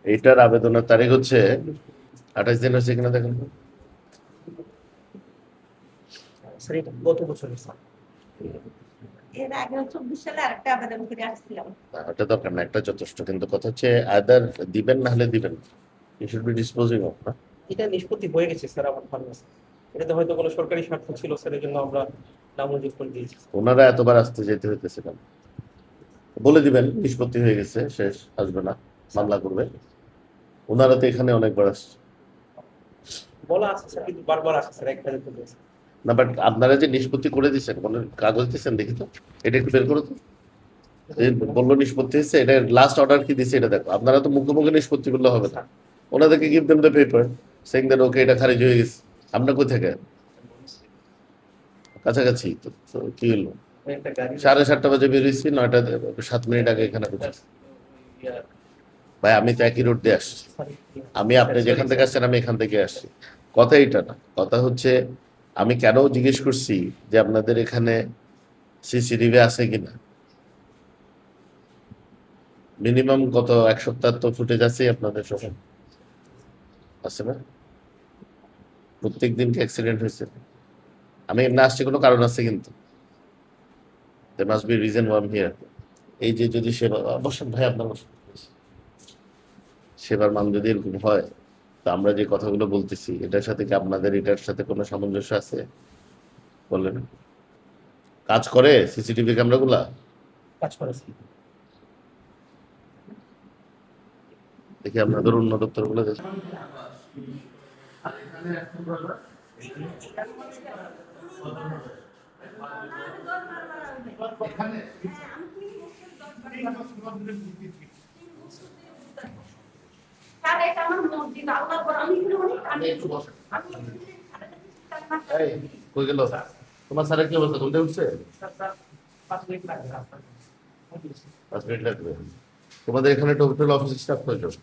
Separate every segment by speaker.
Speaker 1: এইটার আবেদনের তারিখ হচ্ছে 28 দিন হয়েছে কিনা দেখেন।
Speaker 2: স্যার এটা গত বছরের স্যার।
Speaker 3: এর আগে 24 সালে আরেকটা আবেদন করে আসছিলাম।
Speaker 1: ওটা দরকার না, একটা যথেষ্ট। কিন্তু কথা হচ্ছে আদার দিবেন না হলে দিবেন, you should be disposing off না।
Speaker 2: এটা নিষ্পত্তি হয়ে গেছে স্যার আমার ধারণা। এটাতে হয়তো কোনো সরকারি স্বার্থ ছিল স্যার, এই জন্য আমরা নামঞ্জুর করে দিয়েছি।
Speaker 1: ওনারা এতবার আসতে যেতে হইতেছে কেন? বলে দিবেন নিষ্পত্তি হয়ে গেছে, শেষ, আসবে না, মামলা করবে। ওনারা তো এখানে অনেকবার আসছে
Speaker 2: বলা আছে স্যার, কিন্তু বারবার আসে স্যার, একটা যেতে দিয়েছে।
Speaker 1: না, বাট আপনারা যে নিষ্পত্তি করে দিচ্ছেন, কোনো কাগজ দিচ্ছেন দেখি তো, এটা একটু বের করো তো। এই বললো নিষ্পত্তি হচ্ছে, এটা লাস্ট অর্ডার কি দিছে এটা দেখো। আপনারা তো মুখে মুখে নিষ্পত্তি করলে হবে না, ওনাদেরকে give them the paper saying that okay এটা খারিজ হয়ে গেছে। আমরা কই থেকে কাছাকাছি তো, তো কি হলো?
Speaker 2: একটা গাড়ি
Speaker 1: 7:30 বাজে বেরিয়েছি, 9:07 আগে এখানে পৌঁছেছি। ভাই আমি তো একই রোড দিয়ে আসছি, আমি আপনি যেখান থেকে আসছেন আমি এখান থেকে আসছি। কথা এটা না, কথা হচ্ছে আমি কেন জিজ্ঞেস করছি যে আপনাদের এখানে সিসিটিভি আছে কিনা। মিনিমাম গত 1 সপ্তাহ তো ফুটেজ আছে আপনাদের সব, আছে না? প্রত্যেক দিন কি অ্যাক্সিডেন্ট হয়েছে? আমি এমনি আসছি কোনো কারণ আছে, কিন্তু there must be reason why I'm here. এই যে যদি সেবা, অবশ্যই ভাই আপনার সেবার মান যদি এরকম হয়, তো আমরা যে কথাগুলো বলতেছি এটার সাথে কি আপনাদের এটার সাথে কোনো সামঞ্জস্য আছে? বললেন কাজ করে সিসিটিভি ক্যামেরাগুলা?
Speaker 2: কাজ করে স্যার।
Speaker 1: দেখি আপনাদের অন্য দপ্তরগুলো দেখি।
Speaker 3: স্যার এটা আমার মসজিদ, আল্লাহর ঘর, আমি এগুলো অনেক কানে
Speaker 1: একটু বসেন।
Speaker 3: আমি
Speaker 1: এই, কই গেল তোমার স্যারের কি অবস্থা? ঘুমতে উঠছে?
Speaker 2: স্যার, স্যার, 5 মিনিট লাগবে রাস্তা।
Speaker 1: 5 মিনিট লাগবে। তোমাদের এখানে টোটাল অফিস স্টাফ কয়জন?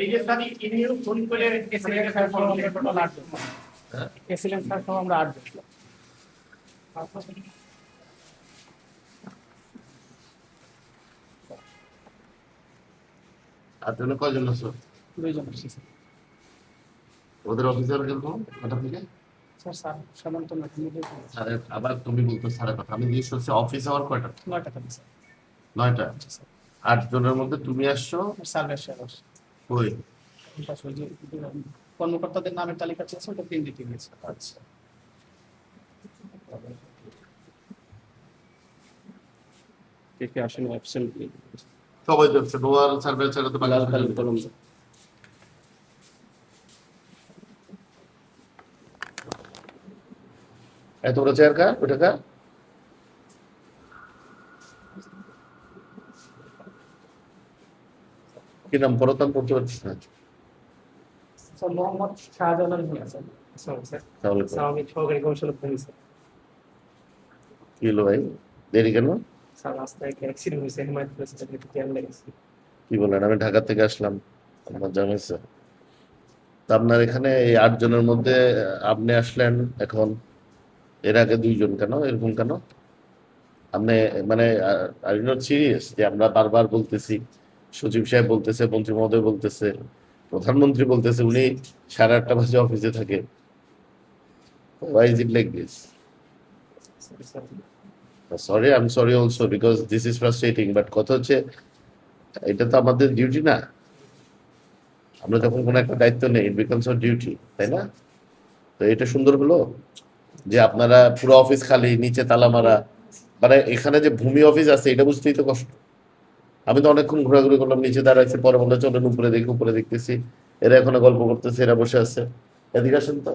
Speaker 2: এই যে স্যার ইনিও ফোন করে এসএলএন স্যার সহ আমরা টোটাল 8 জন।
Speaker 1: হ্যাঁ?
Speaker 2: এসএলএন স্যার সহ আমরা 8 জন।
Speaker 1: আর জন্য কয়জন আছো?
Speaker 2: 2 জন আসছে স্যার।
Speaker 1: ওদের অফিসার গেল কটা থেকে?
Speaker 2: স্যার স্যার সাধারণত মেকানিক্যাল
Speaker 1: স্যারের আবার তুমি বলতো স্যারের কথা, আমি জিজ্ঞেস করছি অফিস আওয়ার কয়টা?
Speaker 2: 9টা থেকে স্যার।
Speaker 1: 9টা।
Speaker 2: আচ্ছা স্যার।
Speaker 1: 8 জনের মধ্যে তুমি আসছো
Speaker 2: সার্ভে শেয়ার আসছে।
Speaker 1: কই?
Speaker 2: পাশে ওই যে কর্মকর্তাদের নামের তালিকা আছে ওটা প্রিন্ট দিতে গেছে।
Speaker 1: আচ্ছা,
Speaker 2: কে কে আসেন অ্যাবসেন্ট
Speaker 1: সবাই যাচ্ছে, নোয়ার সার্ভে ছাড়া তো বাকি
Speaker 2: লাল
Speaker 1: সবাই
Speaker 2: কালি
Speaker 1: যাবে।
Speaker 2: কলম।
Speaker 1: এত বড় চেয়ার কার? ওটা কার? কি নাম? পরতাম পড়তে পারছিস না।
Speaker 2: স্যার মোহাম্মদ শাহজালাল মিয়া স্যার। স্যার
Speaker 1: তাহলে
Speaker 2: আমি সহকারী কমিশনার ভূমি স্যার।
Speaker 1: কি হলো ভাই, দেরি কেন?
Speaker 2: স্যার রাস্তায় একটা অ্যাক্সিডেন্ট হয়েছে, হেমায়তপুর স্যার, একটু জ্যাম লেগেছে।
Speaker 1: কি বলেন? আমি ঢাকা থেকে আসলাম, আমার জানাইছে। তা আপনার এখানে এই 8 জনের মধ্যে আপনি আসলেন এখন, এর আগে 2 জন কেন? এরকম কেন? আপনি মানে আর ইউ নট সিরিয়াস যে আমরা বারবার বলতেছি, সচিব সাহেব বলতেছে, মন্ত্রী মহোদয় বলতেছে, প্রধানমন্ত্রী বলতেছে উনি 8:30 বাজে অফিসে থাকে। Why is it like this? Sorry, I'm sorry also because this is frustrating, but কথা হচ্ছে এটা তো আমাদের ডিউটি না। আমরা যখন কোনো একটা দায়িত্ব নেই, it becomes our duty, তাই না? তো এটা সুন্দর হলো যে আপনারা পুরো অফিস খালি, নিচে তালা মারা, মানে এখানে যে ভূমি অফিস আছে এটা বুঝতেই তো কষ্ট। আমি তো অনেকক্ষণ ঘোরাঘুরি করলাম, নিচে দাঁড়াইছি, পরে বললো চলেন উপরে দেখি, উপরে দেখতেছি এরা এখনো গল্প করতেছে, এরা বসে আছে। এদিকে আসেন তো।